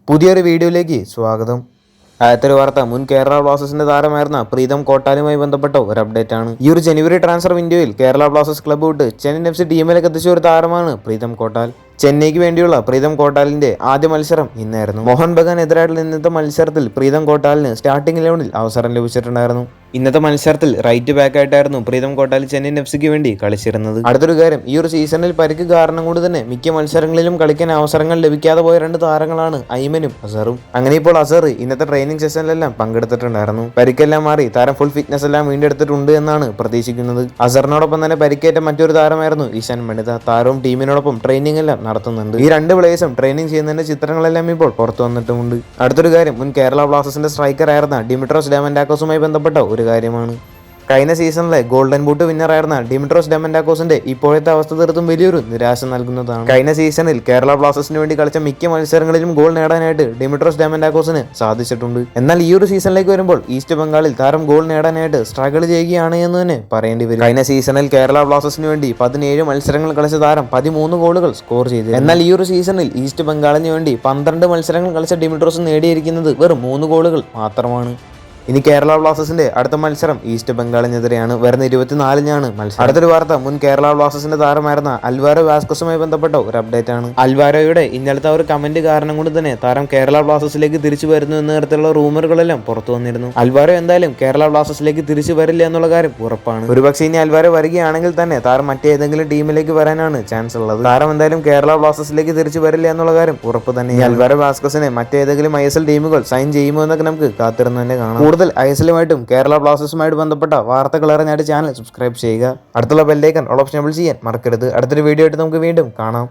പുതിയൊരു വീഡിയോയിലേക്ക് സ്വാഗതം. ആദ്യത്തെ വാർത്ത മുൻ കേരള ബ്ലാസ്റ്റേഴ്സിന്റെ താരമായിരുന്ന പ്രീതം കോട്ടാലുമായി ബന്ധപ്പെട്ട ഒരു അപ്ഡേറ്റ് ആണ്. ഈ ഒരു ജനുവരി ട്രാൻസ്ഫർ വിൻഡോയിൽ കേരള ബ്ലാസ്റ്റേഴ്സ് ക്ലബ്ബ് വിട്ട് ചെന്നൈയിൻ FC ടീമിലേക്ക് എത്തിച്ച ഒരു താരമാണ് പ്രീതം കോട്ടാൽ. ചെന്നൈക്ക് വേണ്ടിയുള്ള പ്രീതം കോട്ടാലിന്റെ ആദ്യ മത്സരം ഇന്നായിരുന്നു. മോഹൻ ബഗാനെതിരായിട്ടുള്ള ഇന്നത്തെ മത്സരത്തിൽ പ്രീതം കോട്ടാലിന് സ്റ്റാർട്ടിംഗ് 11 അവസരം ലഭിച്ചിട്ടുണ്ടായിരുന്നു. ഇന്നത്തെ മത്സരത്തിൽ റൈറ്റ് ബാക്ക് ആയിട്ടായിരുന്നു പ്രീതം കോട്ടാൽ ചെന്നൈയിൻ FCക്ക് വേണ്ടി കളിച്ചിരുന്നത്. അടുത്തൊരു കാര്യം, ഈ ഒരു സീസണിൽ പരിക്ക് കാരണം കൊണ്ട് തന്നെ മിക്ക മത്സരങ്ങളിലും കളിക്കാൻ അവസരങ്ങൾ ലഭിക്കാതെ പോയ രണ്ട് താരങ്ങളാണ് ഐമനും അസറും. അങ്ങനെ ഇപ്പോൾ അസർ ഇന്നത്തെ ട്രെയിനിങ് സെഷനിലെല്ലാം പങ്കെടുത്തിട്ടുണ്ടായിരുന്നു. പരിക്കെല്ലാം മാറി താരം ഫുൾ ഫിറ്റ്നസ് എല്ലാം വീണ്ടെടുത്തിട്ടുണ്ട് എന്നാണ് പ്രതീക്ഷിക്കുന്നത്. അസറിനോടൊപ്പം തന്നെ പരിക്കേറ്റ മറ്റൊരു താരമായിരുന്നു ഈശാൻ മണിത. താരവും ടീമിനോടൊപ്പം ട്രെയിനിങ് എല്ലാം നടത്തുന്നുണ്ട്. ഈ രണ്ട് പ്ലേയേഴ്സും ട്രെയിനിങ് ചെയ്യുന്നതിന്റെ ചിത്രങ്ങളെല്ലാം ഇപ്പോൾ പുറത്തു വന്നിട്ടുമുണ്ട്. അടുത്തൊരു കാര്യം, മുൻ കേരള ബ്ലാസ്റ്റേഴ്സിന്റെ സ്ട്രൈക്കർ ആയിരുന്ന ഡിമിട്രോസ് ഡയമൻഡാക്കോസുമായി ബന്ധപ്പെട്ട ഒരു കാര്യമാണ്. കഴിഞ്ഞ സീസണിലെ ഗോൾഡൻ ബൂട്ട് വിന്നറായിരുന്ന ഡിമിട്രോസ് ഡയമൻഡാക്കോസിന്റെ ഇപ്പോഴത്തെ അവസ്ഥ തീർത്തും വലിയൊരു നിരാശ നൽകുന്നതാണ്. കഴിഞ്ഞ സീസണിൽ കേരള ബ്ലാസ്റ്റേഴ്സിന് വേണ്ടി കളിച്ച മിക്ക മത്സരങ്ങളിലും ഗോൾ നേടാനായിട്ട് ഡിമിട്രോസ് ഡയമൻഡാക്കോസിന് സാധിച്ചിട്ടുണ്ട്. എന്നാൽ ഈ ഒരു സീസണിലേക്ക് വരുമ്പോൾ ഈസ്റ്റ് ബംഗാളിൽ താരം ഗോൾ നേടാനായിട്ട് സ്ട്രഗിൾ ചെയ്യുകയാണ് എന്ന് തന്നെ പറയേണ്ടി വരും. കഴിഞ്ഞ സീസണിൽ കേരള ബ്ലാസ്റ്റേഴ്സിന് വേണ്ടി 17 മത്സരങ്ങൾ കളിച്ച താരം 13 ഗോളുകൾ സ്കോർ ചെയ്തു. എന്നാൽ ഈ ഒരു സീസണിൽ ഈസ്റ്റ് ബംഗാളിന് വേണ്ടി 12 മത്സരങ്ങൾ കളിച്ച ഡിമിട്രോസ് നേടിയിരിക്കുന്നത് വെറും 3 ഗോളുകൾ മാത്രമാണ്. ഇനി കേരള ബ്ലാസ്റ്റേഴ്സിന്റെ അടുത്ത മത്സരം ഈസ്റ്റ് ബംഗാളിനെതിരെയാണ്. വരുന്ന 24-നാണ് മത്സരം. അടുത്തൊരു വാർത്ത, മുൻ കേരള ബ്ലാസ്റ്റേഴ്സിന്റെ താരമായിരുന്ന അൽവാരോ വാസ്കസുമായി ബന്ധപ്പെട്ട ഒരു അപ്ഡേറ്റ് ആണ്. അൽവാരോയുടെ ഇന്നലത്തെ ഒരു കമന്റ് കാരണം കൊണ്ട് തന്നെ താരം കേരള ബ്ലാസ്റ്റേഴ്സിലേക്ക് തിരിച്ചു വരുന്നു എന്ന തരത്തിലുള്ള റൂമറുകളെല്ലാം പുറത്തു വന്നിരുന്നു. അൽവാരോ എന്തായാലും കേരള ബ്ലാസ്റ്റേഴ്സിലേക്ക് തിരിച്ചു വരില്ല എന്നുള്ള കാര്യം ഉറപ്പാണ്. ഒരുപക്ഷെ ഇനി അൽവാരോ വരികയാണെങ്കിൽ തന്നെ താരം മറ്റേതെങ്കിലും ടീമിലേക്ക് വരാനാണ് ചാൻസ് ഉള്ളത്. താരം എന്തായാലും കേരള ബ്ലാസ്റ്റേഴ്സിലേക്ക് തിരിച്ചു വരില്ല എന്നുള്ള കാര്യം ഉറപ്പ് തന്നെ. ഈ അൽവാരോ വാസ്കസിനെ മറ്റേതെങ്കിലും ISL ടീമുകൾ സൈൻ ചെയ്യുമോ എന്നൊക്കെ നമുക്ക് കാത്തിരുന്ന് തന്നെ കാണാം. കൂടുതൽ ISLുമായിട്ടും കേരള ബ്ലാസ്റ്റേഴ്സുമായിട്ട് ബന്ധപ്പെട്ട വാർത്തകൾ അറിഞ്ഞായിട്ട് ചാനൽ സബ്സ്ക്രൈബ് ചെയ്യുക. അടുത്തുള്ള ബെല്ലൈക്കൺ ഓൾ ഓപ്ഷൻ എനേബിൾ ചെയ്യാൻ മറക്കരുത്. അടുത്തൊരു വീഡിയോ ആയിട്ട് നമുക്ക് വീണ്ടും കാണാം.